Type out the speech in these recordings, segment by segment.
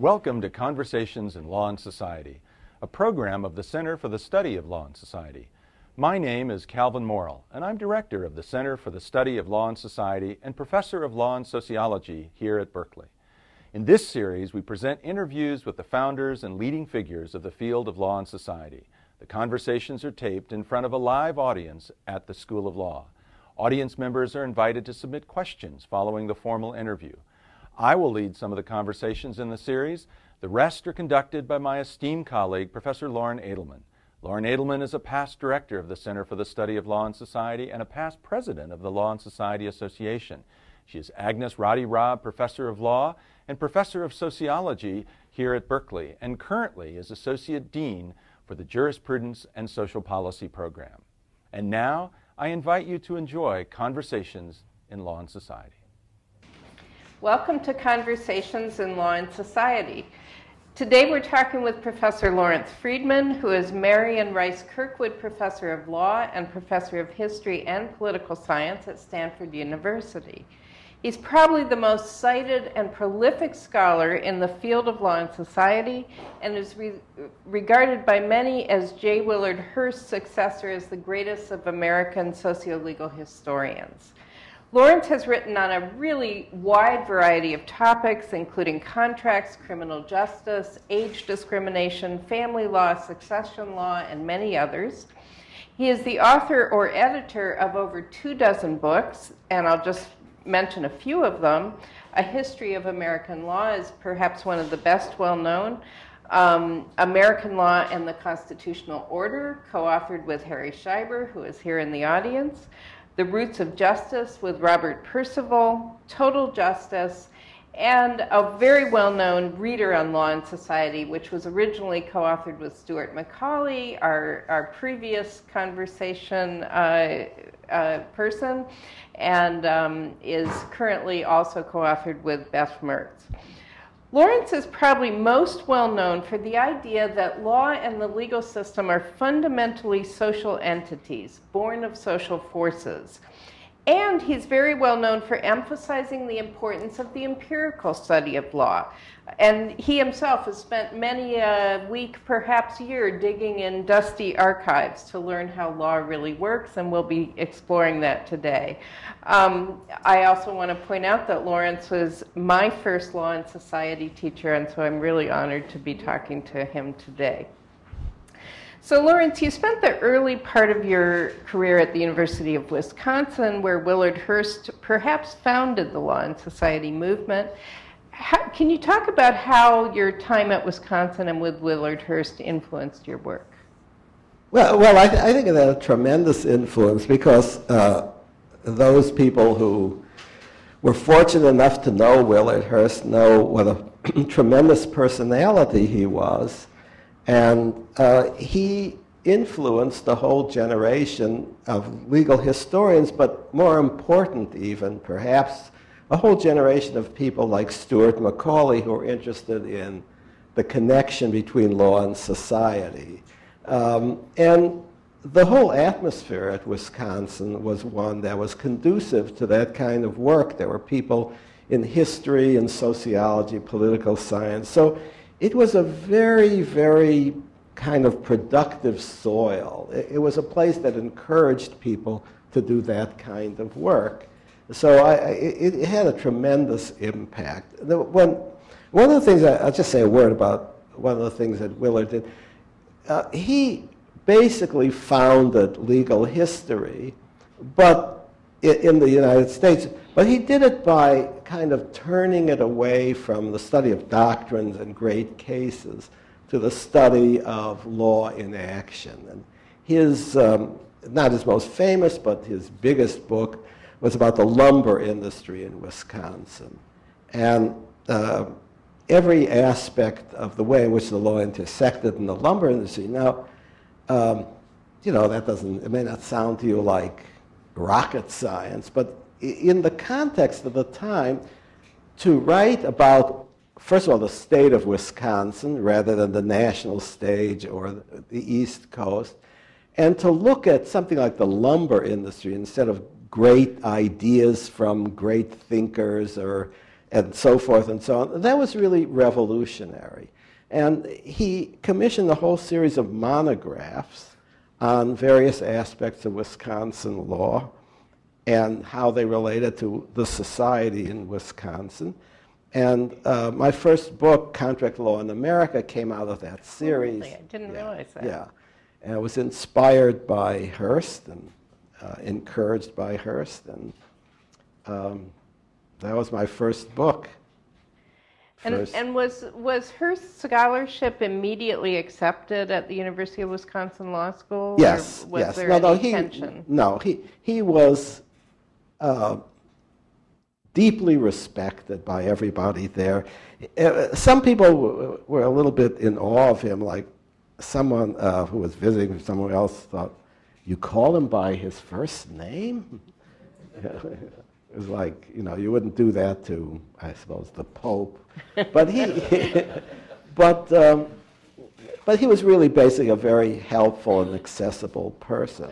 Welcome to Conversations in Law and Society, a program of the Center for the Study of Law and Society. My name is Calvin Morrill, and I'm Director of the Center for the Study of Law and Society and Professor of Law and Sociology here at Berkeley. In this series, we present interviews with the founders and leading figures of the field of law and society. The conversations are taped in front of a live audience at the School of Law. Audience members are invited to submit questions following the formal interview. I will lead some of the conversations in the series. The rest are conducted by my esteemed colleague, Professor Lauren Edelman. Lauren Edelman is a past director of the Center for the Study of Law and Society and a past president of the Law and Society Association. She is Agnes Roddy Robb Professor of Law and Professor of Sociology here at Berkeley, and currently is Associate Dean for the Jurisprudence and Social Policy program. And now, I invite you to enjoy Conversations in Law and Society. Welcome to Conversations in Law and Society. Today we're talking with Professor Lawrence Friedman, who is Marion Rice Kirkwood Professor of Law and Professor of History and Political Science at Stanford University. He's probably the most cited and prolific scholar in the field of law and society, and is regarded by many as J. Willard Hurst's successor as the greatest of American sociolegal historians. Lawrence has written on a really wide variety of topics, including contracts, criminal justice, age discrimination, family law, succession law, and many others. He is the author or editor of over 24 books, and I'll just mention a few of them. A History of American Law is perhaps one of the best well-known. American Law and the Constitutional Order, co-authored with Harry Scheiber, who is here in the audience. The Roots of Justice with Robert Percival, Total Justice, and a very well-known Reader on Law and Society, which was originally co-authored with Stuart Macaulay, our previous conversation person, and is currently also co-authored with Beth Mertz. Lawrence is probably most well known for the idea that law and the legal system are fundamentally social entities, born of social forces. And he's very well known for emphasizing the importance of the empirical study of law. And he himself has spent many a week, perhaps year, digging in dusty archives to learn how law really works, and we'll be exploring that today. I also want to point out that Lawrence was my first law and society teacher, and so I'm really honored to be talking to him today. So Lawrence, you spent the early part of your career at the University of Wisconsin, where Willard Hurst perhaps founded the Law and Society movement. Can you talk about how your time at Wisconsin and with Willard Hurst influenced your work? Well, I think it had a tremendous influence because those people who were fortunate enough to know Willard Hurst know what a tremendous personality he was. And he influenced a whole generation of legal historians, but more important even, perhaps, a whole generation of people like Stuart Macaulay who were interested in the connection between law and society. And the whole atmosphere at Wisconsin was one that was conducive to that kind of work. There were people in history and sociology, political science. So it was a very, very kind of productive soil. It was a place that encouraged people to do that kind of work. So it had a tremendous impact. One of the things, I'll just say a word about one of the things that Willard did. He basically founded legal history, but in the United States, but he did it by kind of turning it away from the study of doctrines and great cases to the study of law in action. And his, not his most famous, but his biggest book was about the lumber industry in Wisconsin. And every aspect of the way in which the law intersected in the lumber industry. Now, you know, it may not sound to you like rocket science, but in the context of the time, to write about, first of all, the state of Wisconsin rather than the national stage or the East Coast, and to look at something like the lumber industry instead of great ideas from great thinkers or and so forth and so on. That was really revolutionary. And he commissioned a whole series of monographs on various aspects of Wisconsin law and how they related to the society in Wisconsin. And my first book, Contract Law in America, came out of that series. Really? I didn't realize that. Yeah. And it was inspired by Hearst and encouraged by Hearst. And that was my first book. And was Hearst's scholarship immediately accepted at the University of Wisconsin Law School? Yes, or was yes. there any tension? He was deeply respected by everybody there. Some people were a little bit in awe of him, like someone who was visiting from somewhere else thought, "You call him by his first name?" It was like, you know, you wouldn't do that to, I suppose, the Pope. But but he was really basically a very helpful and accessible person.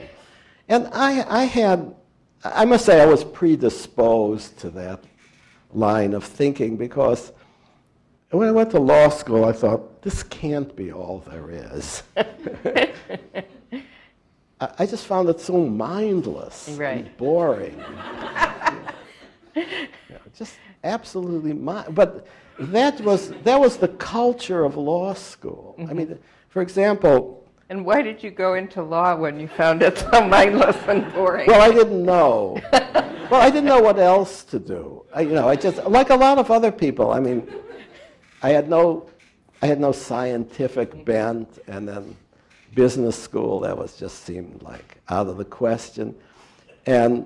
And I must say I was predisposed to that line of thinking, because when I went to law school, I thought, this can't be all there is. I just found it so mindless and boring. Just absolutely but that was the culture of law school. I mean, for example. And why did you go into law when you found it so mindless and boring? Well, I didn't know. Well, I didn't know what else to do. I just, like a lot of other people. I mean, I had no scientific bent, and then business school, that was just seemed like out of the question. And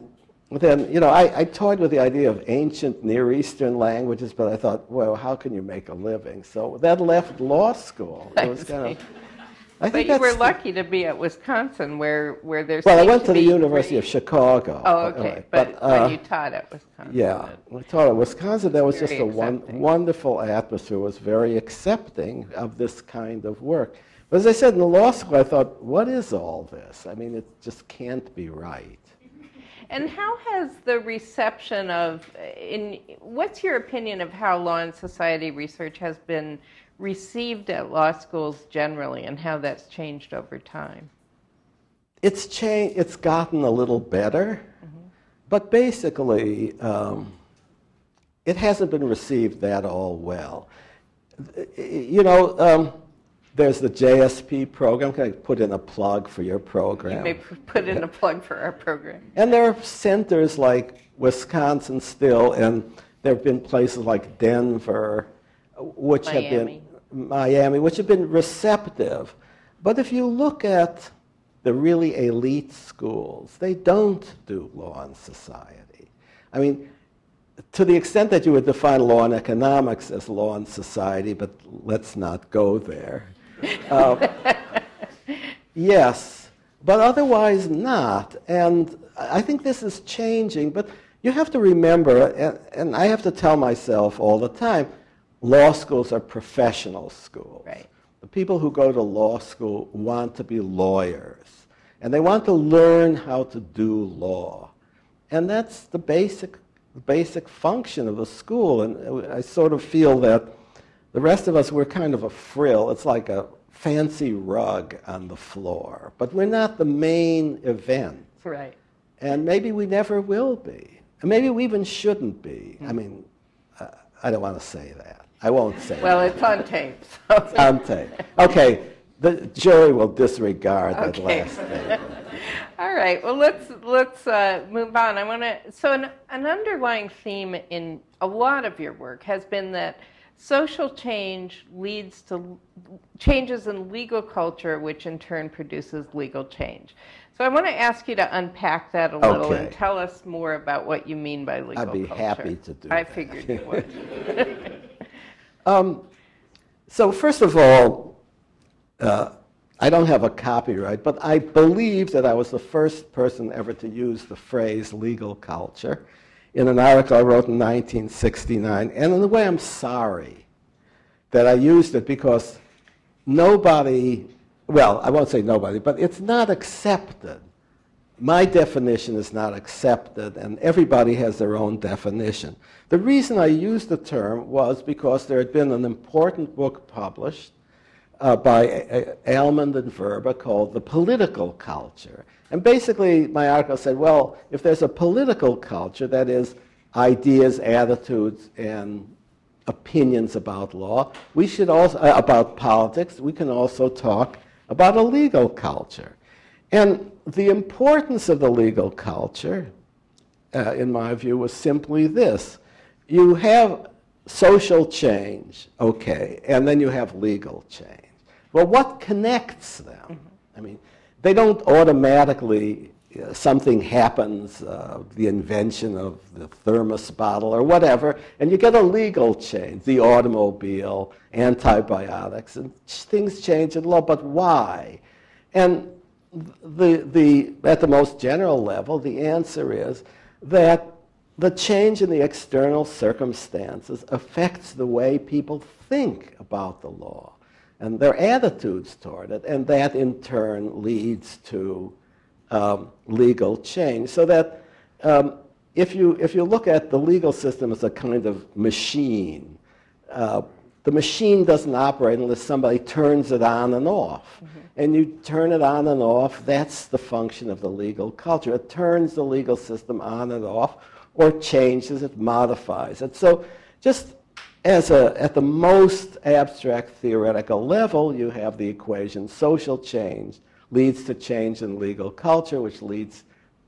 then, I toyed with the idea of ancient Near Eastern languages, but I thought, well, how can you make a living? So that left law school. It was kind of. But you were lucky to be at Wisconsin, where there's. Well, I went to the University of Chicago. Oh, okay. But when you taught at Wisconsin. Yeah, I taught at Wisconsin. There was just a wonderful atmosphere. It was very accepting of this kind of work. But as I said, in the law school, I thought, what is all this? I mean, it just can't be right. And how has the reception what's your opinion of how law and society research has been received at law schools generally, and how that's changed over time? It's changed. It's gotten a little better, but basically, it hasn't been received that all well. There's the JSP program. Can I put in a plug for your program? You may put in a plug for our program. And there are centers like Wisconsin still, and there have been places like Denver, which have been Miami, which have been receptive. But if you look at the really elite schools, they don't do law and society. I mean, to the extent that you would define law and economics as law and society, but let's not go there. Yes, but otherwise not. And I think this is changing, but you have to remember, and I have to tell myself all the time, law schools are professional schools. Right. The people who go to law school want to be lawyers, and they want to learn how to do law. And that's the basic function of the school. And I sort of feel that the rest of us, we're kind of a frill. It's like a fancy rug on the floor. But we're not the main event. Right. And maybe we never will be. And maybe we even shouldn't be. I mean, I don't want to say that. I won't say that. Well, it's on tape. So. It's on tape. Okay, the jury will disregard that last statement. All right. Well, let's move on. I want to. So, an underlying theme in a lot of your work has been that social change leads to changes in legal culture, which in turn produces legal change. So, I want to ask you to unpack that a little and tell us more about what you mean by legal culture. I'd be happy to do that. I figured you would. So, first of all, I don't have a copyright, but I believe that I was the first person ever to use the phrase legal culture in an article I wrote in 1969. And in a way, I'm sorry that I used it, because nobody, well, I won't say nobody, but it's not accepted my definition is not accepted, and everybody has their own definition. The reason I used the term was because there had been an important book published by Almond and Verba called The Political Culture. And basically, my article said, well, if there's a political culture, that is, ideas, attitudes, and opinions about law, we should also, about politics, we can also talk about a legal culture. And the importance of the legal culture, in my view, was simply this. You have social change, okay, and then you have legal change. Well, what connects them? I mean, they don't automatically, something happens, the invention of the thermos bottle or whatever, and you get a legal change, the automobile, antibiotics, and things change in law, but why? And at the most general level, the answer is that the change in the external circumstances affects the way people think about the law and their attitudes toward it, and that in turn leads to legal change. So that if you look at the legal system as a kind of machine, the machine doesn't operate unless somebody turns it on and off. Mm-hmm. And you turn it on and off, that's the function of the legal culture. It turns the legal system on and off, or changes it, modifies it. So just at the most abstract theoretical level, you have the equation social change leads to change in legal culture, which leads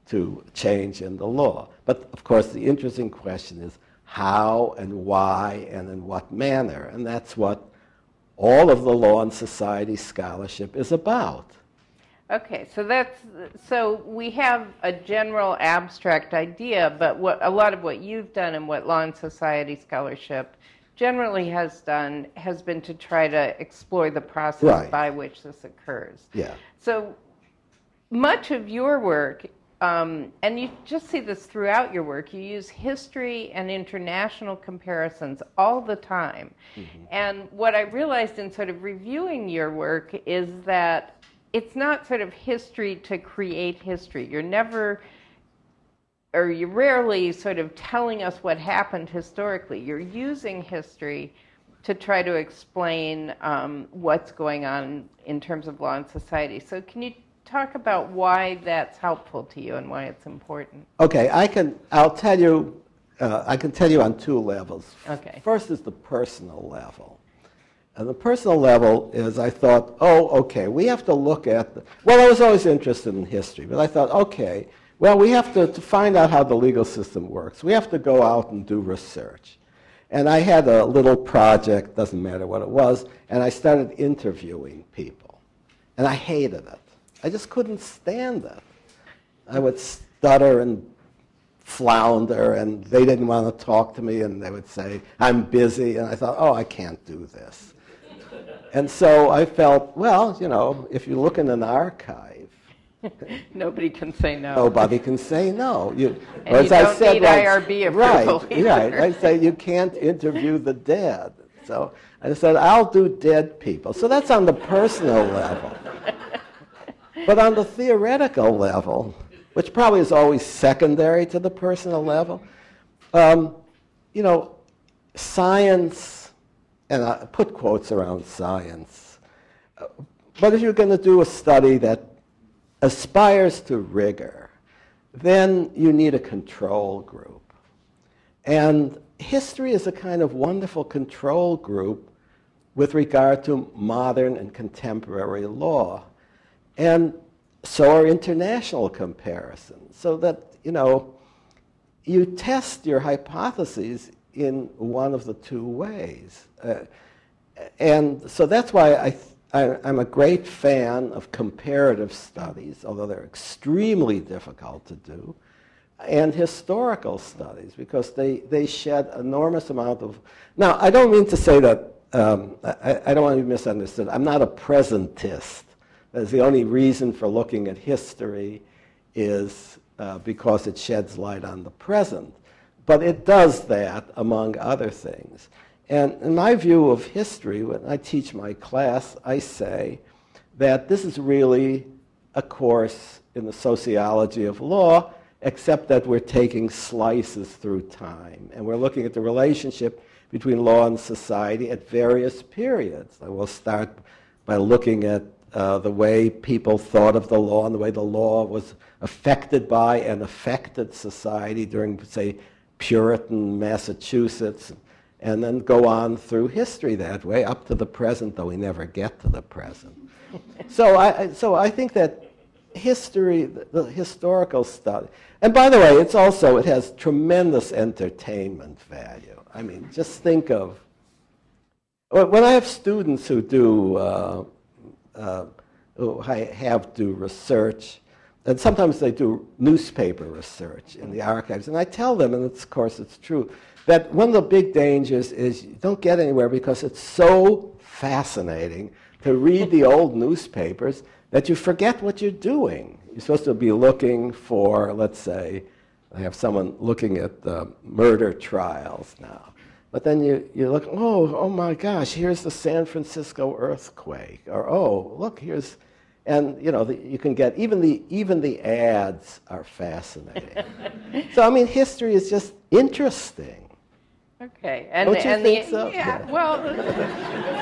to change in the law. But of course, the interesting question is how and why and in what manner. And that's what all of the law and society scholarship is about. Okay, so we have a general abstract idea, but a lot of what you've done and what law and society scholarship generally has done has been to try to explore the process by which this occurs. Yeah. So much of your work, and you just see this throughout your work, you use history and international comparisons all the time. Mm-hmm. And what I realized in sort of reviewing your work is that it's not sort of history to create history. You're rarely sort of telling us what happened historically. You're using history to try to explain what's going on in terms of law and society. So can you talk about why that's helpful to you and why it's important? Okay, I can tell you on two levels. Okay. First is the personal level. And the personal level is I thought, okay, we have to look at I was always interested in history, but I thought, okay, well, we have to find out how the legal system works. We have to go out and do research. And I had a little project, doesn't matter what it was, and I started interviewing people. And I hated it. I just couldn't stand it. I would stutter and flounder, and they didn't want to talk to me, and they would say, I'm busy. And I thought, I can't do this. And so I felt, if you look in an archive, nobody can say no. Nobody can say no. And you don't need IRB approval either. Right. I say you can't interview the dead. So I said, I'll do dead people. So that's on the personal level. But on the theoretical level, which probably is always secondary to the personal level, science, and I put quotes around science, but if you're going to do a study that aspires to rigor, then you need a control group. And history is a kind of wonderful control group with regard to modern and contemporary law. And so are international comparisons, so that, you test your hypotheses in one of the two ways. And so that's why I'm a great fan of comparative studies, although they're extremely difficult to do, and historical studies, because they shed enormous amount of... Now, I don't mean to say that, I don't want to be misunderstood. I'm not a presentist. That's the only reason for looking at history is because it sheds light on the present. But it does that, among other things. And in my view of history, when I teach my class, I say that this is really a course in the sociology of law, except that we're taking slices through time. And we're looking at the relationship between law and society at various periods. I will start by looking at the way people thought of the law and the way the law was affected by and affected society during, say, Puritan Massachusetts, and then go on through history that way up to the present, though we never get to the present. So I think that history, the historical study, and by the way, it has tremendous entertainment value. I mean, just think of, when I have students who do, who have to research, and sometimes they do newspaper research in the archives, and I tell them, and of course it's true, that one of the big dangers is you don't get anywhere because it's so fascinating to read the old newspapers that you forget what you're doing. You're supposed to be looking for, let's say, I have someone looking at murder trials now. But then you look, oh my gosh, here's the San Francisco earthquake. Or, oh, look, here's, and you can get, even the ads are fascinating. So, I mean, history is just interesting. Okay, Don't you think so? Yeah, well,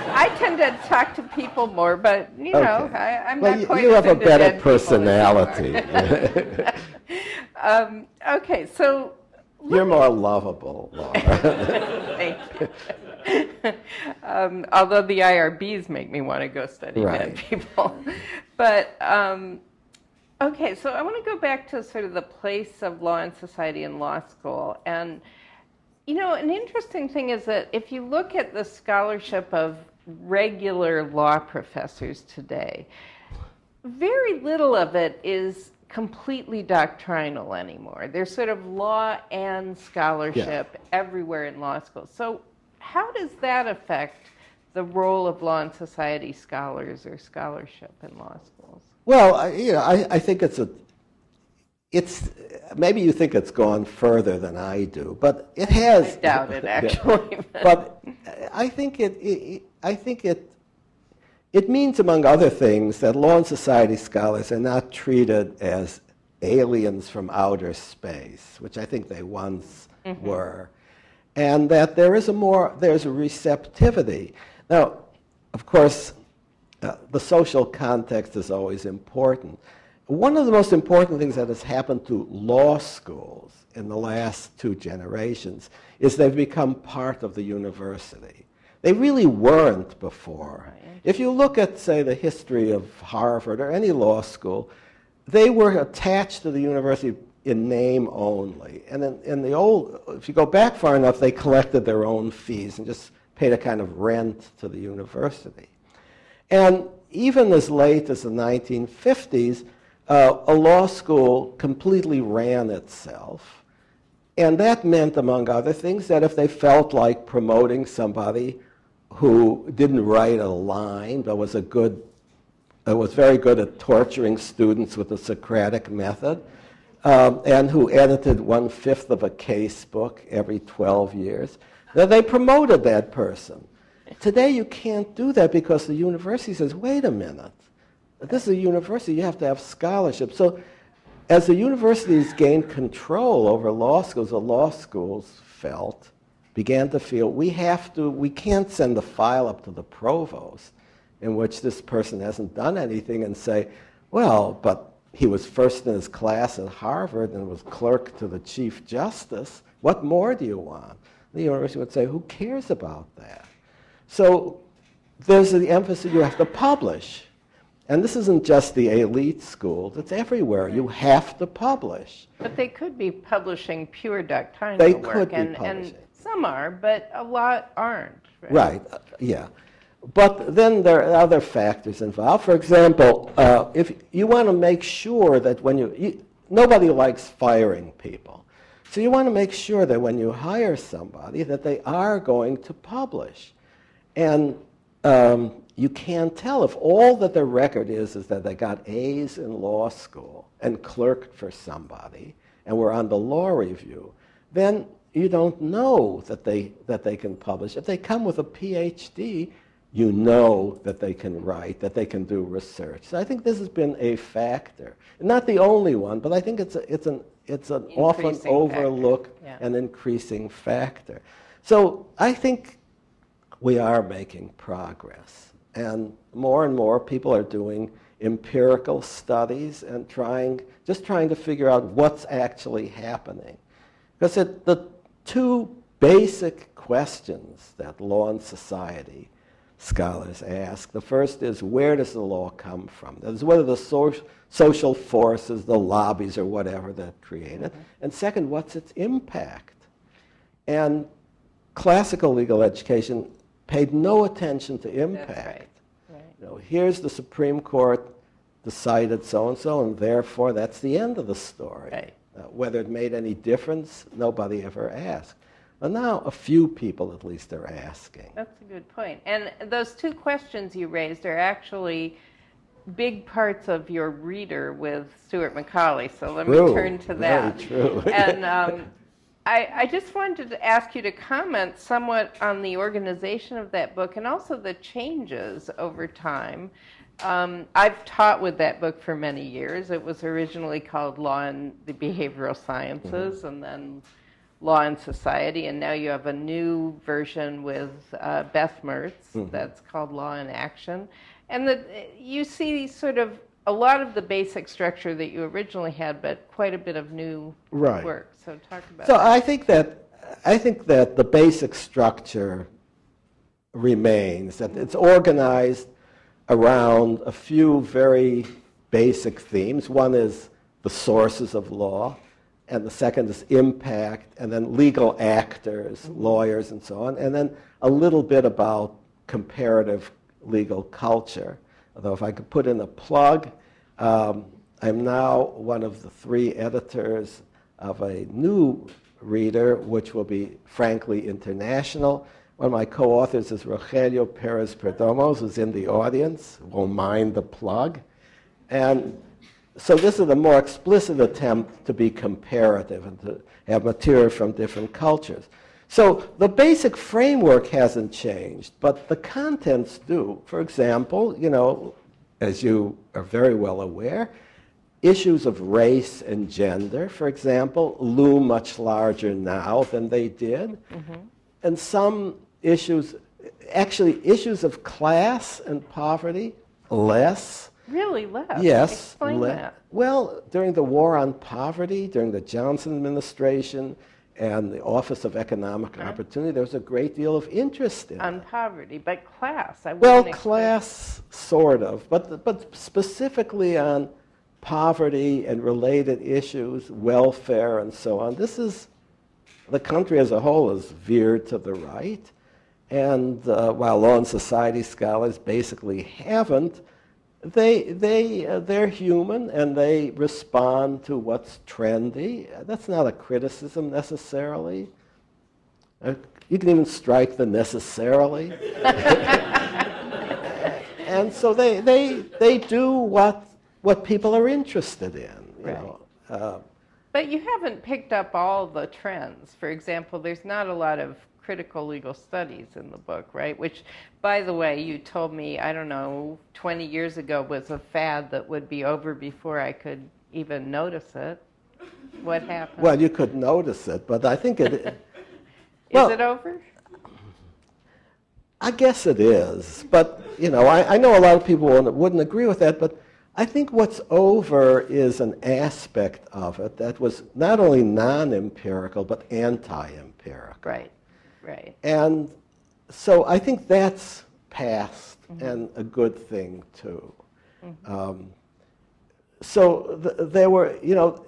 I tend to talk to people more, but I'm not quite. You have a better people personality. Okay, so you're more lovable, Laura. Thank you. Although the IRBs make me want to go study dead people, but okay, so I want to go back to sort of the place of law and society in law school. And an interesting thing is that if you look at the scholarship of regular law professors today, very little of it is completely doctrinal anymore. There's sort of law and scholarship everywhere in law school. So how does that affect the role of law and society scholars or scholarship in law schools? Well, I think it's maybe you think it's gone further than I do, but it has. I doubt it, actually. But I think it means, among other things, that law and society scholars are not treated as aliens from outer space, which I think they once were, and that there's a receptivity. Now, of course, the social context is always important. One of the most important things that has happened to law schools in the last 2 generations is they've become part of the university. They really weren't before. Right. If you look at, say, the history of Harvard or any law school, they were attached to the university in name only. And in the old, if you go back far enough, they collected their own fees and just paid a kind of rent to the university. And even as late as the 1950s, a law school completely ran itself. And that meant, among other things, that if they felt like promoting somebody who didn't write a line, but was very good at torturing students with the Socratic method, and who edited 1/5 of a case book every 12 years, then they promoted that person. Today you can't do that because the university says, wait a minute, this is a university, you have to have scholarship. So as the universities gained control over law schools, the law schools began to feel, we can't send a file up to the provost in which this person hasn't done anything and say, well, but he was first in his class at Harvard and was clerk to the Chief Justice. What more do you want? The university would say, who cares about that? So there's the emphasis, you have to publish. And this isn't just the elite schools, it's everywhere. You have to publish. But they could be publishing pure doctrinal they work. Could be and some are, but a lot aren't. Right, yeah. But then there are other factors involved. For example, if you want to make sure that when nobody likes firing people. So you want to make sure that when you hire somebody that they are going to publish. And you can't tell if all that their record is that they got A's in law school and clerked for somebody and were on the law review, then you don't know that they can publish. If they come with a PhD, you know that they can write, that they can do research. So I think this has been a factor. Not the only one, but I think it's an often Increasing overlooked factor. Yeah. and increasing factor. So I think we are making progress. And more people are doing empirical studies and just trying to figure out what's actually happening. Because the two basic questions that law and society scholars ask, the first is, where does the law come from? That is, what are the social forces, the lobbies or whatever that create it? And second, what's its impact? And classical legal education paid no attention to impact. That's right. You know, here's the Supreme Court decided so-and-so, and therefore that's the end of the story. Right. Whether it made any difference, nobody ever asked. But now a few people at least are asking. That's a good point. And those two questions you raised are actually big parts of your reader with Stuart Macaulay, so let me turn to that. Very true. And I just wanted to ask you to comment somewhat on the organization of that book and also the changes over time. I've taught with that book for many years. It was originally called Law and the Behavioral Sciences, and then Law and Society, and now you have a new version with Beth Mertz that's called Law in Action. And you see sort of a lot of the basic structure that you originally had, but quite a bit of new work. So talk about that. I think that the basic structure remains, that it's organized around a few very basic themes. One is the sources of law, and the second is impact, and then legal actors, lawyers, and so on, and then a little bit about comparative legal culture. Although if I could put in a plug, I'm now one of the 3 editors of a new reader, which will be frankly international. One of my co-authors is Rogelio Perez Perdomo, who's in the audience, won't mind the plug. And so this is a more explicit attempt to be comparative and to have material from different cultures. So the basic framework hasn't changed, but the contents do. For example, you know, as you are very well aware, issues of race and gender, for example, loom much larger now than they did. And some issues, actually issues of class and poverty, less. Really less? Yes. Explain that. Well, during the War on Poverty, during the Johnson administration and the Office of Economic Opportunity, there was a great deal of interest in on poverty, but class, I well, wouldn't class, sort of, but specifically on poverty and related issues, welfare and so on. This is, the country as a whole is veered to the right, and while law and society scholars basically haven't, they're human and they respond to what's trendy. That's not a criticism necessarily. You can even strike the necessarily. And so they do what people are interested in. You know. But you haven't picked up all the trends. For example, there's not a lot of critical legal studies in the book, right? Which, by the way, you told me, I don't know, 20 years ago was a fad that would be over before I could even notice it. What happened? Well, you could notice it, but I think it... Is it over? I guess it is, but, you know, I know a lot of people wouldn't agree with that, but I think what's over is an aspect of it that was not only non-empirical, but anti-empirical. Right. And so I think that's past and a good thing, too. So there were, you know,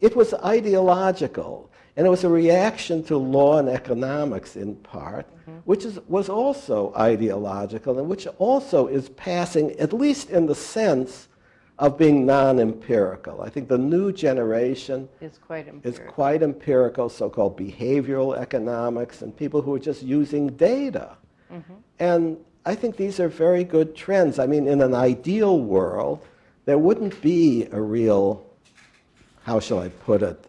it was ideological, and it was a reaction to law and economics in part, which was also ideological, and which also is passing, at least in the sense of being non-empirical. I think the new generation is quite empirical, so-called behavioral economics, and people who are just using data. And I think these are very good trends. I mean, in an ideal world, there wouldn't be a real, how shall I put it,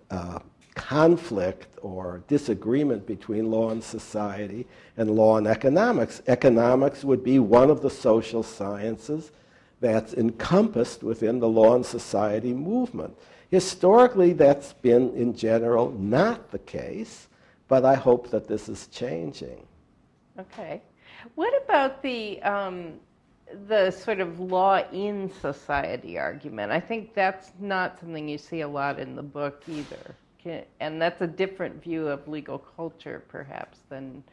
conflict or disagreement between law and society and law and economics. Economics would be one of the social sciences that's encompassed within the law and society movement. Historically, that's been, in general, not the case, but I hope that this is changing. Okay. What about the sort of law in society argument? I think that's not something you see a lot in the book either. And that's a different view of legal culture, perhaps, than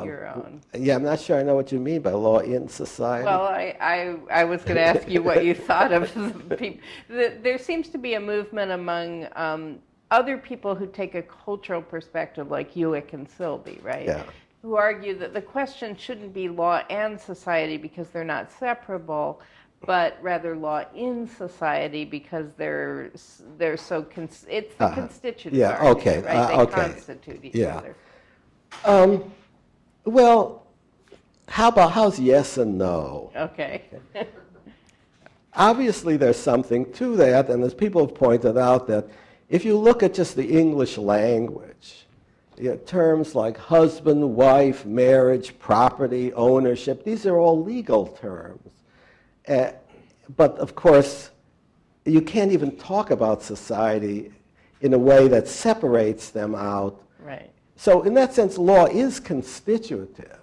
your own. Yeah, I'm not sure I know what you mean by law in society. Well, I was going to ask you what you thought of people. There seems to be a movement among other people who take a cultural perspective, like Hewick and Silby, right? Yeah. Who argue that the question shouldn't be law and society because they're not separable, but rather law in society because they're so it's the constitutive argument, okay, right? They okay. constitute each other. Well, how's yes and no? Okay. Obviously, there's something to that, and as people have pointed out, that if you look at just the English language, terms like husband, wife, marriage, property, ownership, these are all legal terms. But of course, you can't even talk about society in a way that separates them out. Right. So in that sense, law is constitutive.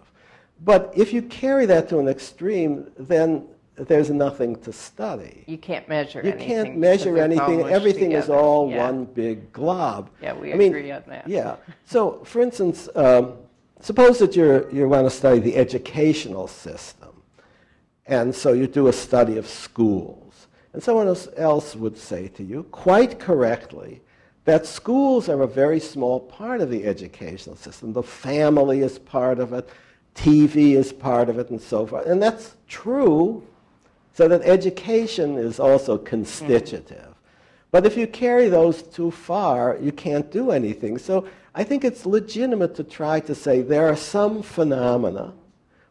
But if you carry that to an extreme, then there's nothing to study. You can't measure You anything. can't measure anything. Everything is all one big glob. Yeah, we agree on that. Yeah. So, for instance, suppose that you want to study the educational system. And so you do a study of schools. And someone else would say to you, quite correctly, that schools are a very small part of the educational system. The family is part of it. TV is part of it, and so forth. And that's true, so that education is also constitutive. But if you carry those too far, you can't do anything. So I think it's legitimate to try to say there are some phenomena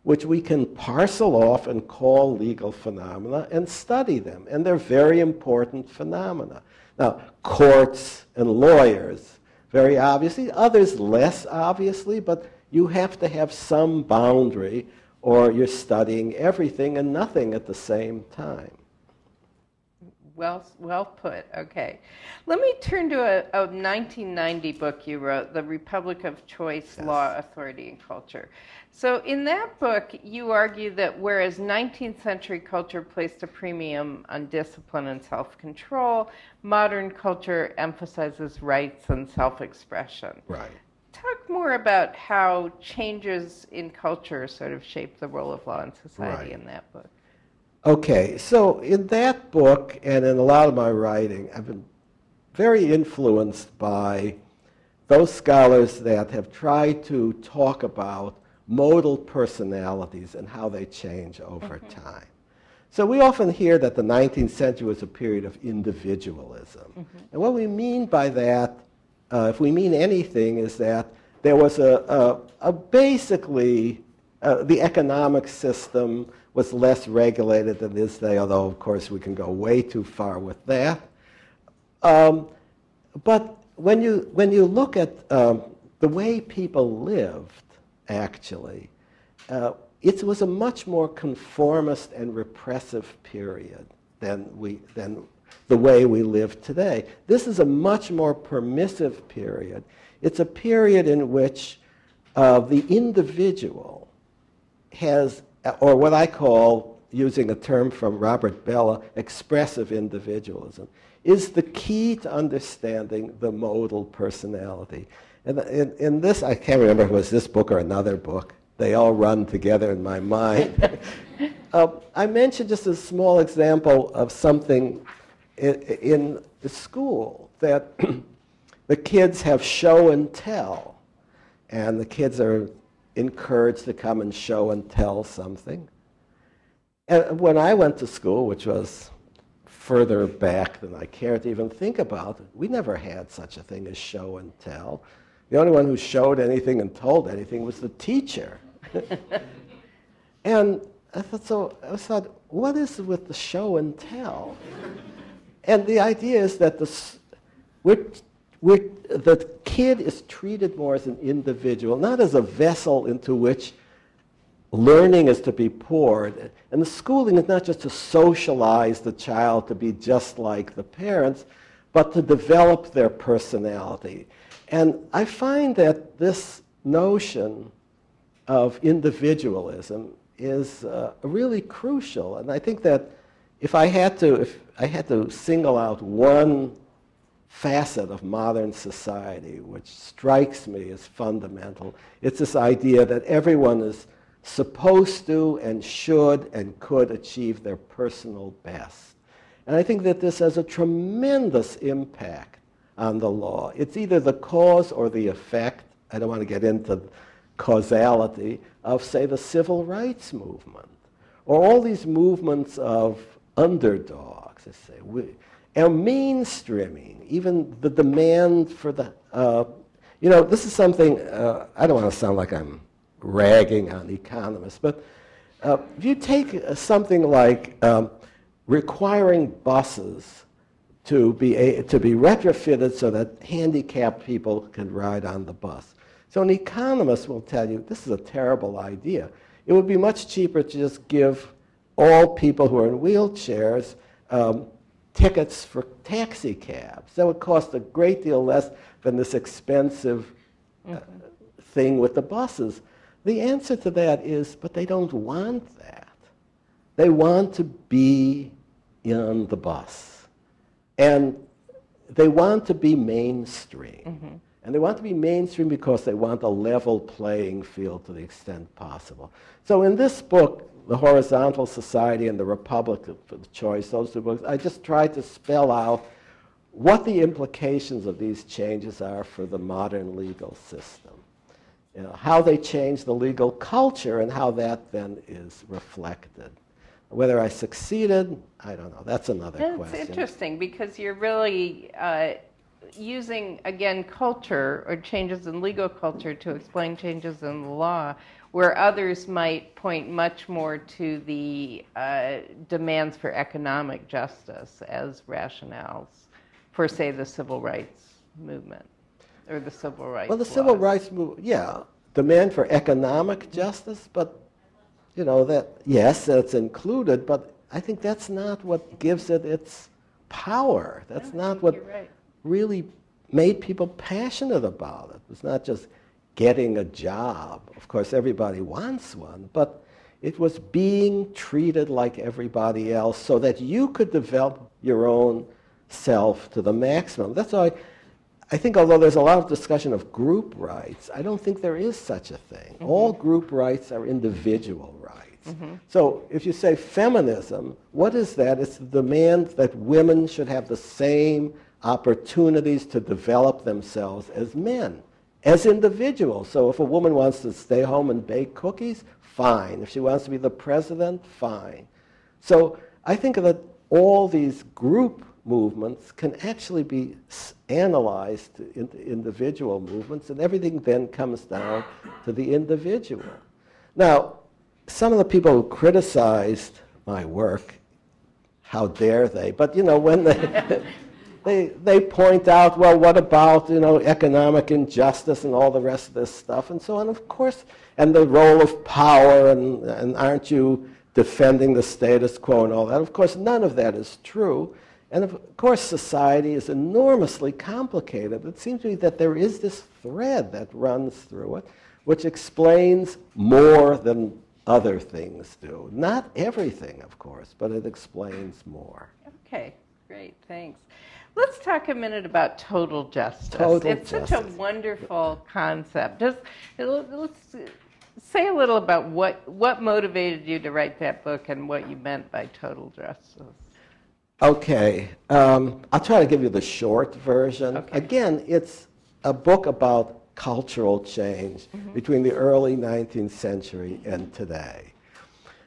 which we can parcel off and call legal phenomena and study them. And they're very important phenomena. Now, courts and lawyers, very obviously, others less obviously, but you have to have some boundary or you're studying everything and nothing at the same time. Well put. Okay. Let me turn to a 1990 book you wrote, The Republic of Choice, yes. Law, Authority, and Culture. So in that book, you argue that whereas 19th century culture placed a premium on discipline and self-control, modern culture emphasizes rights and self-expression. Right. Talk more about how changes in culture sort of shape the role of law in society in that book. Okay, so in that book and in a lot of my writing, I've been very influenced by those scholars that have tried to talk about modal personalities and how they change over time. So we often hear that the 19th century was a period of individualism. And what we mean by that, if we mean anything, is that there was a basically, the economic system was less regulated than it is today, although, of course, we can go way too far with that. But when you look at the way people lived, actually, it was a much more conformist and repressive period than the way we live today. This is a much more permissive period. It's a period in which the individual has, or what I call, using a term from Robert Bellah, expressive individualism, is the key to understanding the modal personality. And in this, I can't remember if it was this book or another book. They all run together in my mind. I mentioned just a small example of something in the school, that the kids have show and tell, and the kids are encouraged to come and show and tell something. And when I went to school, which was further back than I care to even think about, we never had such a thing as show and tell. The only one who showed anything and told anything was the teacher. And I thought, what is with the show and tell? And the idea is that we're the kid is treated more as an individual, not as a vessel into which learning is to be poured. And the schooling is not just to socialize the child to be just like the parents, but to develop their personality. And I find that this notion of individualism is really crucial. And I think that if I had to single out one facet of modern society which strikes me as fundamental, it's this idea that everyone is supposed to and should and could achieve their personal best. And I think that this has a tremendous impact on the law. It's either the cause or the effect, I don't want to get into causality, of, say, the civil rights movement, or all these movements of underdogs, I say, and mainstreaming, even the demand for the, this is something, I don't want to sound like I'm ragging on economists, but if you take something like requiring buses to be retrofitted so that handicapped people can ride on the bus. So an economist will tell you, this is a terrible idea. It would be much cheaper to just give all people who are in wheelchairs tickets for taxi cabs. That would cost a great deal less than this expensive thing with the buses. The answer to that is, but they don't want that. They want to be on the bus. And they want to be mainstream. And they want to be mainstream because they want a level playing field to the extent possible. So in this book, The Horizontal Society and the Republic of Choice, those two books, I just tried to spell out what the implications of these changes are for the modern legal system. You know, how they change the legal culture and how that then is reflected. Whether I succeeded, I don't know. That's another question. It's interesting because you're really using, again, culture or changes in legal culture to explain changes in the law, where others might point much more to the demands for economic justice as rationales for, say, the civil rights movement or the civil rights Well, the laws. civil rights movement, yeah, demand for economic justice, but you know, that, yes, that's included, but I think that's not what gives it its power. That's not what really made people passionate about it. It's not just getting a job. Of course, everybody wants one, but it was being treated like everybody else so that you could develop your own self to the maximum. That's why I think although there's a lot of discussion of group rights, I don't think there is such a thing. All group rights are individual rights. So if you say feminism, what is that? It's the demand that women should have the same opportunities to develop themselves as men, as individuals. So if a woman wants to stay home and bake cookies, fine. If she wants to be the president, fine. So I think that all these group movements can actually be analyzed into individual movements, and everything then comes down to the individual. Now, some of the people who criticized my work, how dare they? But you know, when they point out, well, what about, you know, economic injustice and all the rest of this stuff and so on, of course, and the role of power, and aren't you defending the status quo and all that? Of course, none of that is true. And of course, society is enormously complicated. It seems to me that there is this thread that runs through it, which explains more than other things do. Not everything, of course, but it explains more. Okay, great, thanks. Let's talk a minute about total justice. It's such a wonderful concept. Let's say a little about what motivated you to write that book and what you meant by total justice. Okay, I'll try to give you the short version. Okay. Again, it's a book about cultural change between the early 19th century and today.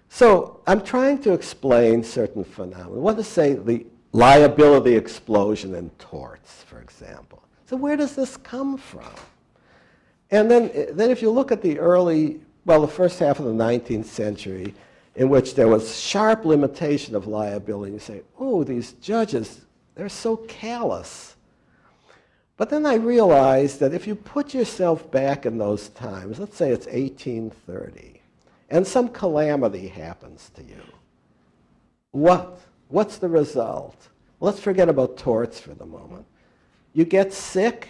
So I'm trying to explain certain phenomena. I want to say the liability explosion in torts, for example. So where does this come from? And then if you look at the first half of the 19th century, in which there was sharp limitation of liability, you say, oh, these judges, they're so callous. But then I realized that if you put yourself back in those times, let's say it's 1830, and some calamity happens to you, what's the result? Let's forget about torts for the moment. You get sick,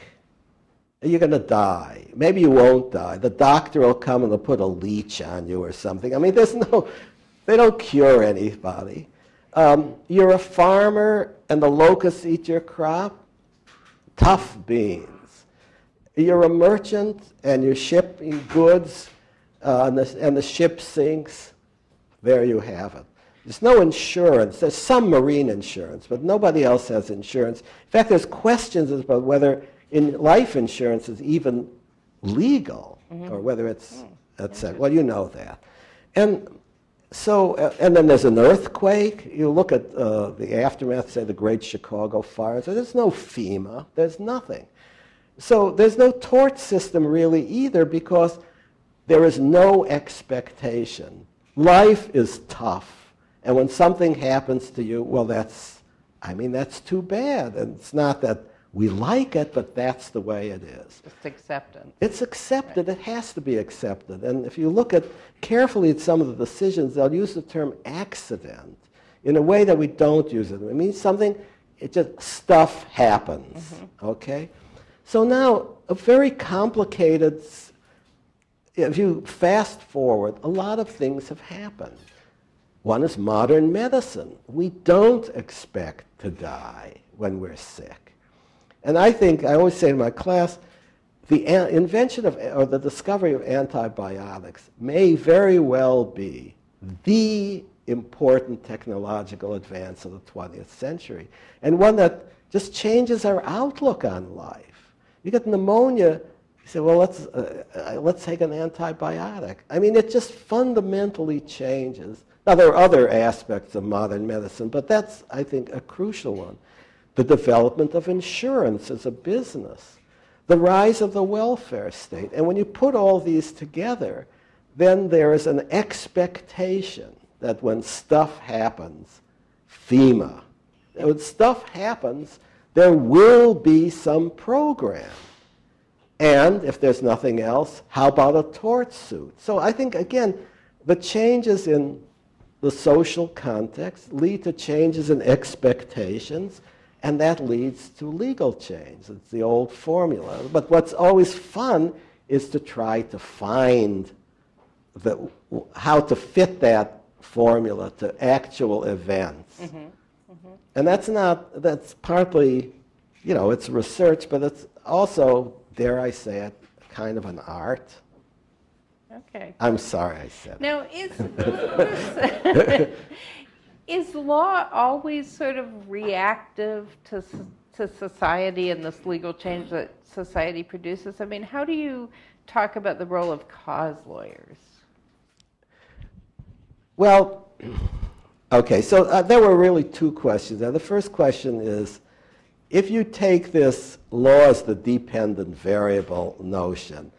you're going to die. Maybe you won't die. The doctor will come and they'll put a leech on you or something. I mean, they don't cure anybody. You're a farmer and the locusts eat your crop. Tough beans. You're a merchant and you're shipping goods and the ship sinks. There you have it. There's no insurance. There's some marine insurance, but nobody else has insurance. In fact, there's questions about whether life insurance is even legal, or whether it's, well, you know that. And so, and then there's an earthquake. You look at the aftermath, say the Great Chicago Fires. There's no FEMA. There's nothing. So there's no tort system really either, because there is no expectation. Life is tough. And when something happens to you, well, that's too bad. And it's not that we like it, but that's the way it is. It's acceptance. It's accepted. Right. It has to be accepted. And if you look carefully at some of the decisions, they'll use the term accident in a way that we don't use it. It means something, stuff happens, okay? So now, a very complicated, if you fast forward, a lot of things have happened. One is modern medicine. We don't expect to die when we're sick. And I always say to my class, the invention or the discovery of antibiotics may very well be the important technological advance of the 20th century, and one that just changes our outlook on life. You get pneumonia, you say, well, let's take an antibiotic. I mean, it just fundamentally changes. Now, there are other aspects of modern medicine, but that's, I think, a crucial one. The development of insurance as a business, the rise of the welfare state. And when you put all these together, then there is an expectation that when stuff happens, FEMA, when stuff happens, there will be some program. And if there's nothing else, how about a tort suit? So I think, again, the changes in the social context lead to changes in expectations, and that leads to legal change. It's the old formula. But what's always fun is to try to find how to fit that formula to actual events. And that's partly, it's research, but it's also, dare I say it, kind of an art. Okay. I'm sorry I said now, is law always sort of reactive to society and this legal change that society produces? I mean, how do you talk about the role of cause lawyers? Well, okay, so there were really two questions. Now, the first question is, if you take this law as the dependent variable notion,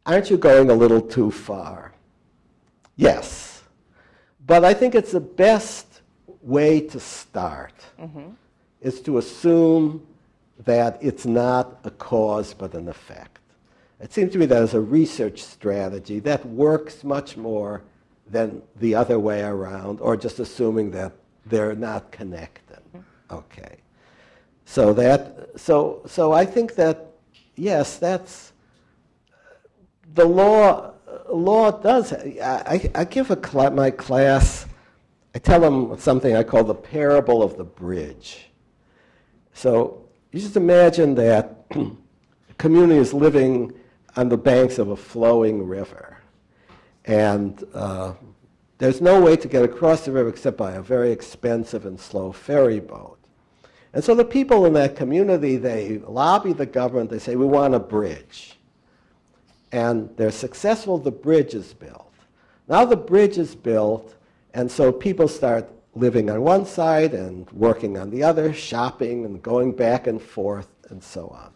aren't you going a little too far? Yes. But I think it's the best way to start is to assume that it's not a cause but an effect. It seems to me that as a research strategy, that works much more than the other way around, or just assuming that they're not connected. Okay. So I think that, yes, that's the law does. I give my class, I tell them something I call the parable of the bridge. So you just imagine that a community is living on the banks of a flowing river. And there's no way to get across the river except by a very expensive and slow ferry boat. And so the people in that community, they lobby the government, they say, we want a bridge. And they're successful, the bridge is built. Now the bridge is built, and so people start living on one side and working on the other, shopping and going back and forth and so on.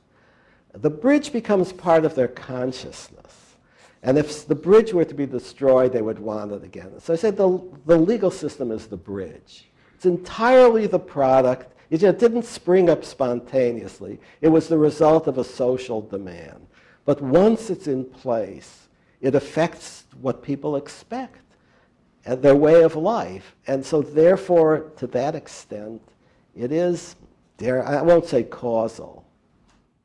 The bridge becomes part of their consciousness. And if the bridge were to be destroyed, they would want it again. So I said the legal system is the bridge. It's entirely the product. It just didn't spring up spontaneously. It was the result of a social demand. But once it's in place, it affects what people expect and their way of life. And so therefore, to that extent, it is, I won't say causal.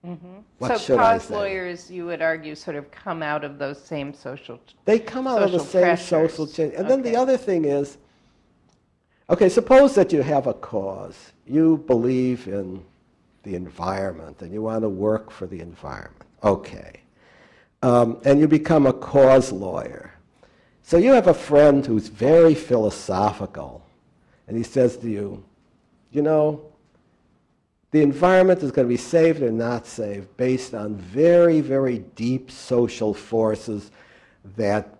Mm-hmm. What so should I cause say? lawyers, you would argue, sort of come out of those same social They come out of the same pressures. social change. And then the other thing is, okay, suppose that you have a cause. You believe in the environment and you want to work for the environment. Okay. And you become a cause lawyer. So you have a friend who's very philosophical, and he says to you, you know, the environment is going to be saved or not saved based on very, very deep social forces that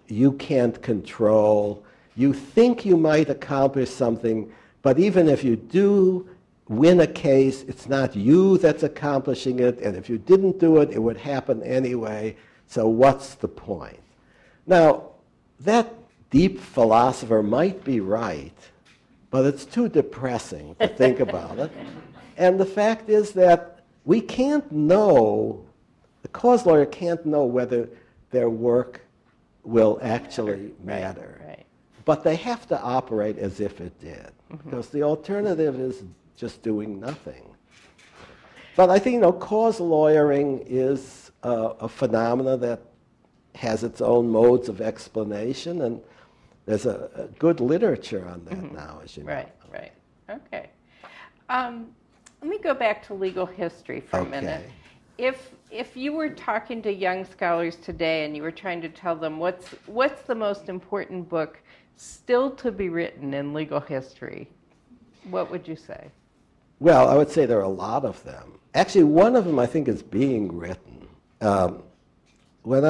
you can't control. You think you might accomplish something, but even if you do win a case, it's not you that's accomplishing it, and if you didn't do it, it would happen anyway, so what's the point? Now, that deep philosopher might be right, but it's too depressing to think about it. And the fact is that we can't know, the cause lawyer can't know whether their work will actually matter. Right. But they have to operate as if it did, because the alternative is just doing nothing. But I think, cause lawyering is a phenomena that has its own modes of explanation, and there's a good literature on that now, as you know. Right. Okay. Let me go back to legal history for a minute. If you were talking to young scholars today and you were trying to tell them what's the most important book still to be written in legal history, what would you say? Well, I would say there are a lot of them. Actually, one of them I think is being written. When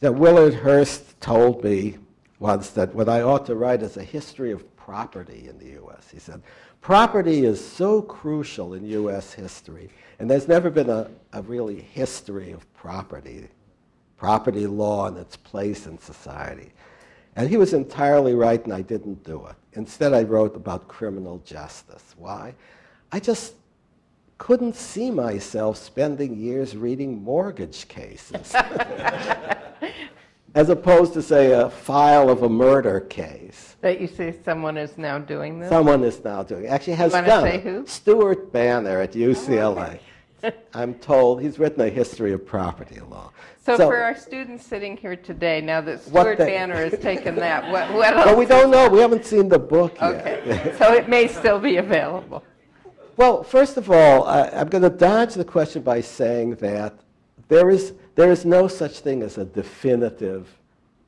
Willard Hurst told me once that what I ought to write is a history of property in the U.S. He said, property is so crucial in U.S. history, and there's never been a really history of property law and its place in society. And he was entirely right, and I didn't do it. Instead, I wrote about criminal justice. Why? I just couldn't see myself spending years reading mortgage cases, as opposed to, say, a file of a murder case. That you say someone is now doing this? Someone is now doing it. Actually has done it. You want to say who? Stuart Banner at UCLA. I'm told he's written a history of property law. So for our students sitting here today, now that Stuart Banner has taken that, what else? Well, we don't know. We haven't seen the book yet. Okay, so it may still be available. Well, first of all, I'm going to dodge the question by saying that there is no such thing as a definitive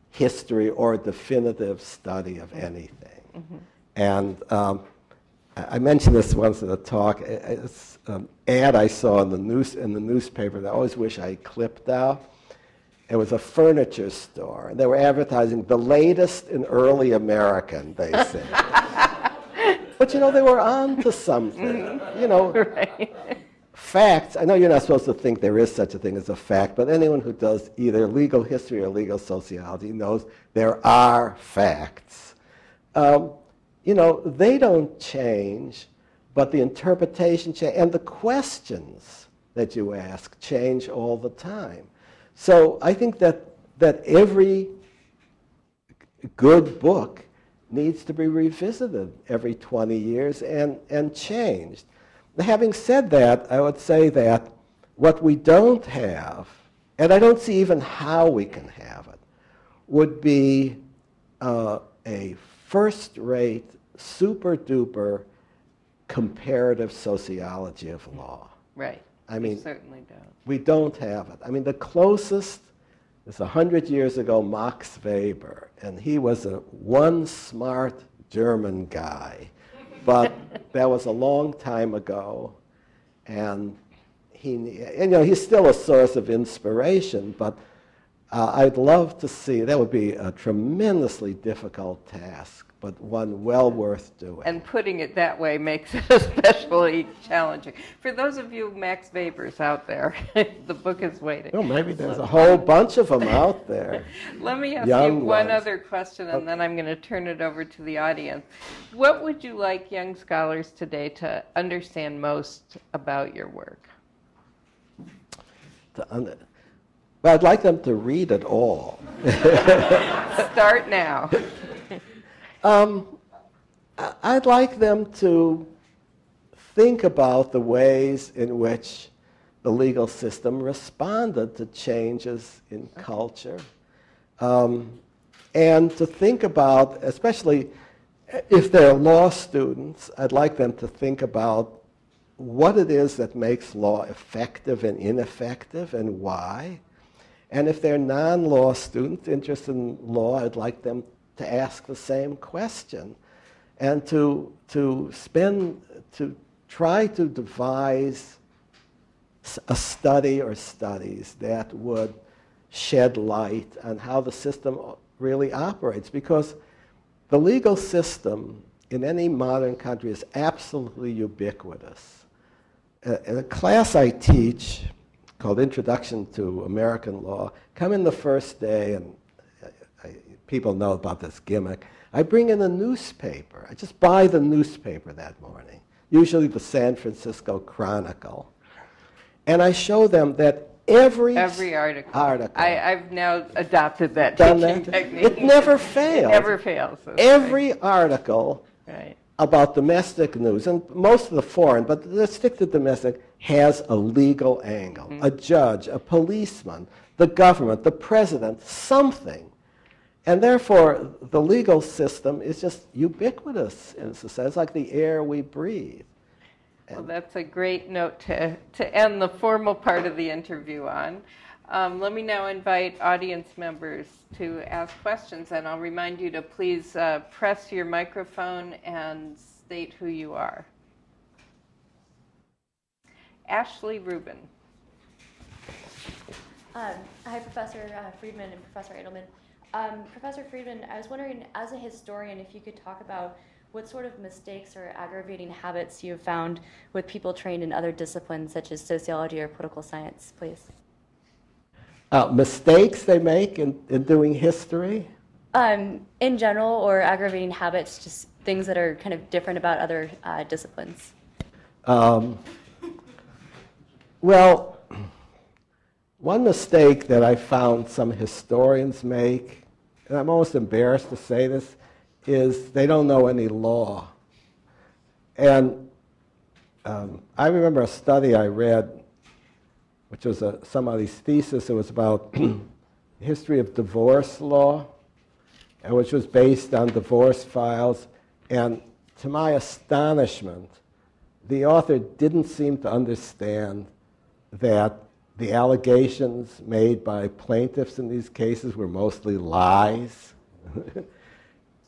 history or a definitive study of anything. And I mentioned this once in a talk. It's an ad I saw in the newspaper that I always wish I clipped out. It was a furniture store, and they were advertising the latest in early American, they said. But they were on to something. Right. Facts. I know you're not supposed to think there is such a thing as a fact, but anyone who does either legal history or legal sociology knows there are facts. They don't change, but the interpretation changes, and the questions that you ask change all the time. So I think that every good book needs to be revisited every 20 years and changed. Having said that, I would say that what we don't have, and I don't see even how we can have it, would be a first-rate, super-duper comparative sociology of law. Right. We certainly don't. We don't have it. The closest is 100 years ago, Max Weber, and he was one smart German guy. But that was a long time ago, and he's still a source of inspiration, but I'd love to see, that would be a tremendously difficult task, but one well worth doing. And putting it that way makes it especially challenging. For those of you Max Webers out there, the book is waiting. Well, maybe there's a whole bunch of them out there. Let me ask you one other question, and then I'm going to turn it over to the audience. What would you like young scholars today to understand most about your work? Well, I'd like them to read it all. Start now. I'd like them to think about the ways in which the legal system responded to changes in culture. And to think about, especially if they're law students, I'd like them to think about what it is that makes law effective and ineffective and why. And if they're non-law students interested in law, I'd like them to ask the same question and to try to devise a study or studies that would shed light on how the system really operates. Because the legal system in any modern country is absolutely ubiquitous. In a class I teach called Introduction to American Law, come in the first day, and people know about this gimmick. I bring in a newspaper. I just buy the newspaper that morning, usually the San Francisco Chronicle. And I show them that every article. I've now adopted that teaching technique. It never fails. It never fails. Every article about domestic news, and most of the foreign, but let's stick to domestic, has a legal angle. A judge, a policeman, the government, the president, something. And therefore, the legal system is just ubiquitous in society. It's like the air we breathe. Well, that's a great note to end the formal part of the interview on. Let me now invite audience members to ask questions, and I'll remind you to please press your microphone and state who you are. Ashley Rubin. Hi, Professor Friedman and Professor Edelman. Professor Friedman, I was wondering, as a historian, if you could talk about what sort of mistakes or aggravating habits you have found with people trained in other disciplines, such as sociology or political science, please. Mistakes they make in doing history? In general, or aggravating habits, just things that are kind of different about other disciplines. Well, one mistake that I found some historians make, and I'm almost embarrassed to say this, is they don't know any law. And I remember a study I read, which was somebody's thesis. It was about the history of divorce law, and which was based on divorce files. And to my astonishment, the author didn't seem to understand that the allegations made by plaintiffs in these cases were mostly lies.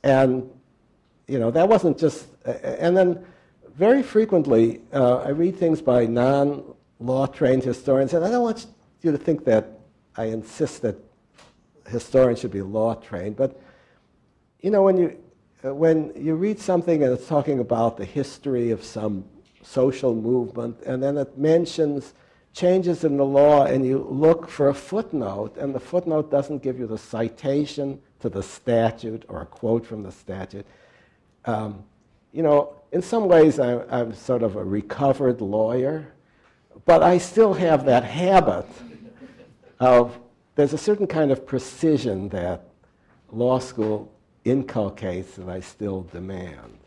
And, you know, that wasn't just, and then very frequently I read things by non-law trained historians, and I don't want you to think that I insist that historians should be law trained, but, you know, when you read something and it's talking about the history of some social movement, and then it mentions changes in the law, and you look for a footnote, and the footnote doesn't give you the citation to the statute or a quote from the statute. You know, in some ways I'm sort of a recovered lawyer, but I still have that habit of, there's a certain kind of precision that law school inculcates that I still demand.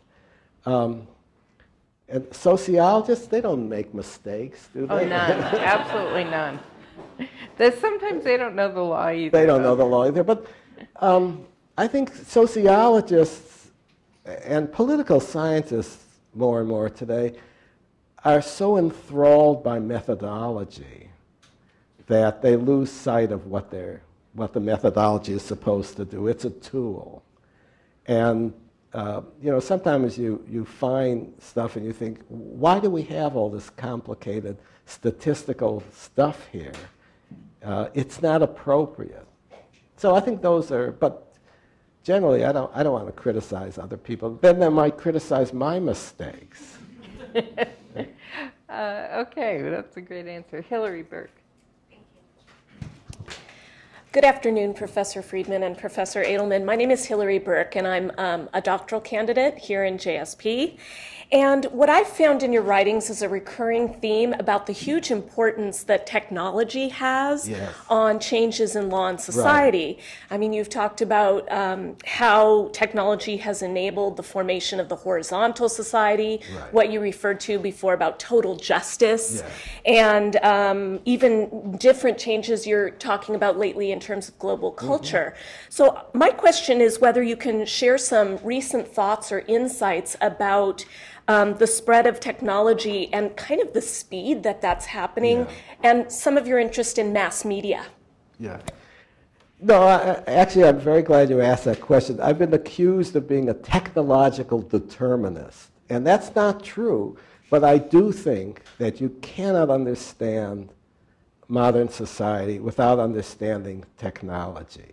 And sociologists, they don't make mistakes, do they? Oh, none. Absolutely none. Sometimes they don't know the law either. They don't know the law either. But I think sociologists and political scientists, more and more today, are so enthralled by methodology that they lose sight of what the methodology is supposed to do. It's a tool. And you know, sometimes you find stuff and you think, why do we have all this complicated statistical stuff here? It's not appropriate. So I think those are, but generally I don't want to criticize other people. Then they might criticize my mistakes. Okay, that's a great answer. Hillary Burke. Good afternoon, Professor Friedman and Professor Edelman. My name is Hillary Burke, and I'm a doctoral candidate here in JSP. And what I've found in your writings is a recurring theme about the huge importance that technology has on changes in law and society. Right. I mean, you've talked about how technology has enabled the formation of the horizontal society, what you referred to before about total justice, and even different changes you're talking about lately in terms of global culture. So my question is whether you can share some recent thoughts or insights about the spread of technology and kind of the speed that that's happening, and some of your interest in mass media. No, actually, I'm very glad you asked that question. I've been accused of being a technological determinist, and that's not true. But I do think that you cannot understand modern society without understanding technology.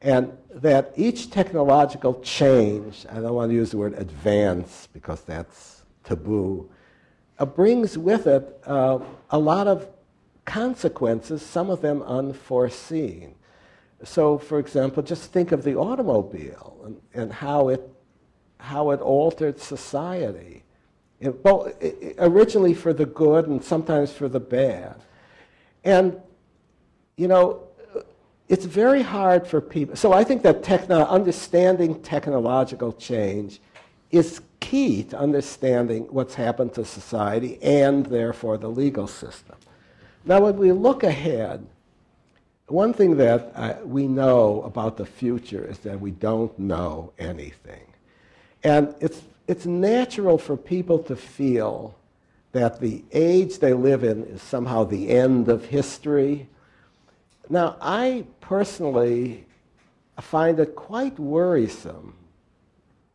And that each technological change, I don't want to use the word advance because that's taboo, brings with it a lot of consequences, some of them unforeseen. So, for example, just think of the automobile and how it altered society. Originally for the good and sometimes for the bad. And, you know, it's very hard for people. So I think that understanding technological change is key to understanding what's happened to society and, therefore, the legal system. Now, when we look ahead, one thing that we know about the future is that we don't know anything. And it's natural for people to feel that the age they live in is somehow the end of history. Now, I personally find it quite worrisome,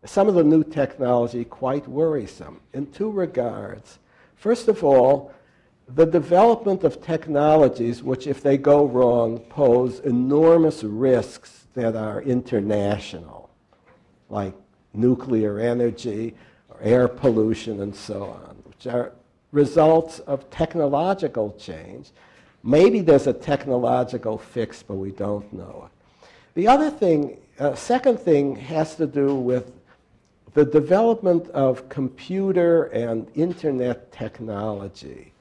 some of the new technology quite worrisome, in two regards. First of all, the development of technologies which, if they go wrong, pose enormous risks that are international, like nuclear energy or air pollution and so on, which are results of technological change. Maybe there's a technological fix, but we don't know it. The other thing, second thing, has to do with the development of computer and internet technology.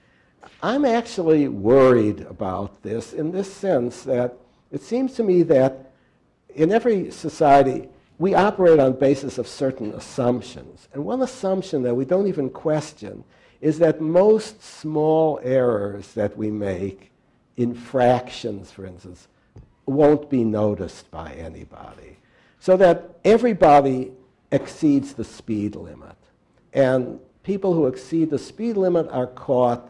I'm actually worried about this in this sense that it seems to me that in every society, we operate on the basis of certain assumptions. And one assumption that we don't even question is that most small errors that we make, infractions, for instance, won't be noticed by anybody. So that everybody exceeds the speed limit. And people who exceed the speed limit are caught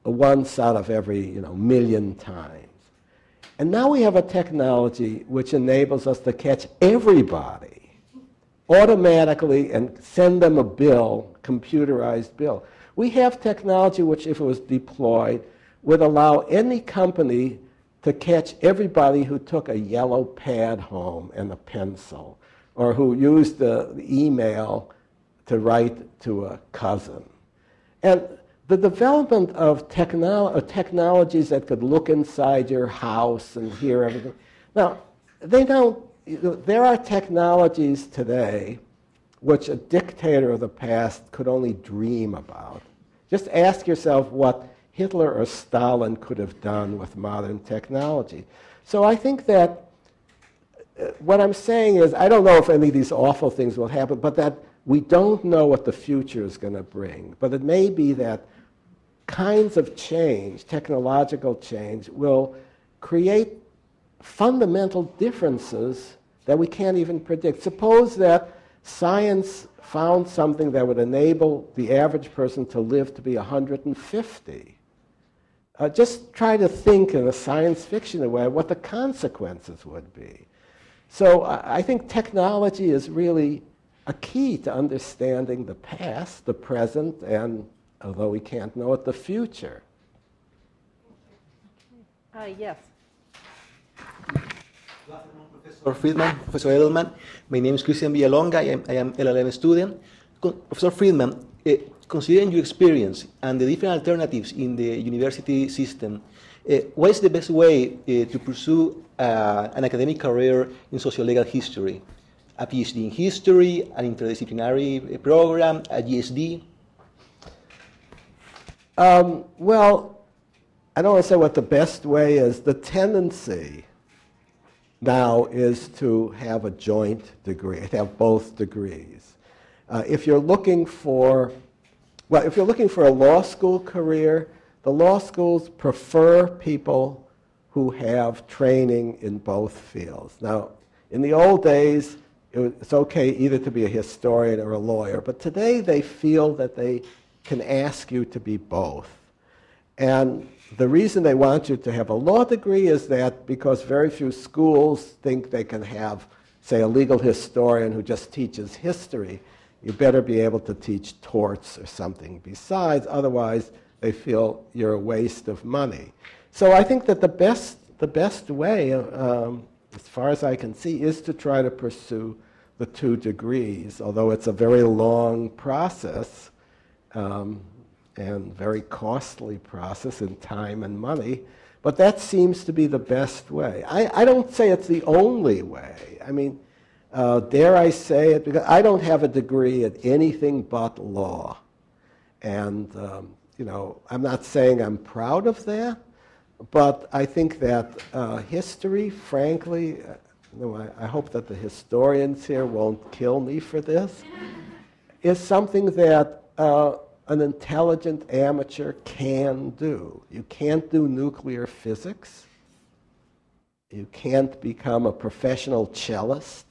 once out of every million times. And now we have a technology which enables us to catch everybody automatically and send them a bill, computerized bill. We have technology which, if it was deployed, would allow any company to catch everybody who took a yellow pad home and a pencil, or who used the email to write to a cousin. And the development of technologies that could look inside your house and hear everything. Now, there are technologies today which a dictator of the past could only dream about. Just ask yourself what Hitler or Stalin could have done with modern technology. So I think that what I'm saying is, I don't know if any of these awful things will happen, but that we don't know what the future is going to bring. But it may be that kinds of change, technological change, will create fundamental differences that we can't even predict. Suppose that science found something that would enable the average person to live to be 150. Just try to think in a science fiction way what the consequences would be. So I think technology is really a key to understanding the past, the present, and, although we can't know it, the future. Yes. Good afternoon, Professor Friedman, Professor Edelman. My name is Christian Villalonga. I am LLM student. Professor Friedman, considering your experience and the different alternatives in the university system, what is the best way to pursue an academic career in sociolegal history? A PhD in history, an interdisciplinary program, a GSD? Well, I don't want to say what the best way is. The tendency now is to have a joint degree, to have both degrees. If you're looking for a law school career, the law schools prefer people who have training in both fields. Now, in the old days, it's okay either to be a historian or a lawyer, but today they feel that they can ask you to be both. And the reason they want you to have a law degree is that because very few schools think they can have, say, a legal historian who just teaches history, you better be able to teach torts or something besides, otherwise they feel you're a waste of money. So I think that the best way, as far as I can see, is to try to pursue the 2 degrees, although it's a very long process and very costly process in time and money, but that seems to be the best way. I don't say it's the only way. I mean, dare I say it, because I don't have a degree in anything but law. And, you know, I'm not saying I'm proud of that, but I think that history, frankly, I hope that the historians here won't kill me for this, is something that an intelligent amateur can do. You can't do nuclear physics. You can't become a professional cellist,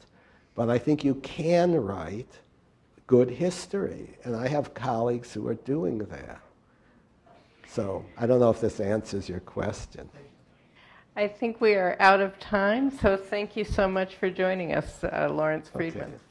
but I think you can write good history, and I have colleagues who are doing that. So I don't know if this answers your question. I think we are out of time, so thank you so much for joining us, Lawrence Friedman. Okay.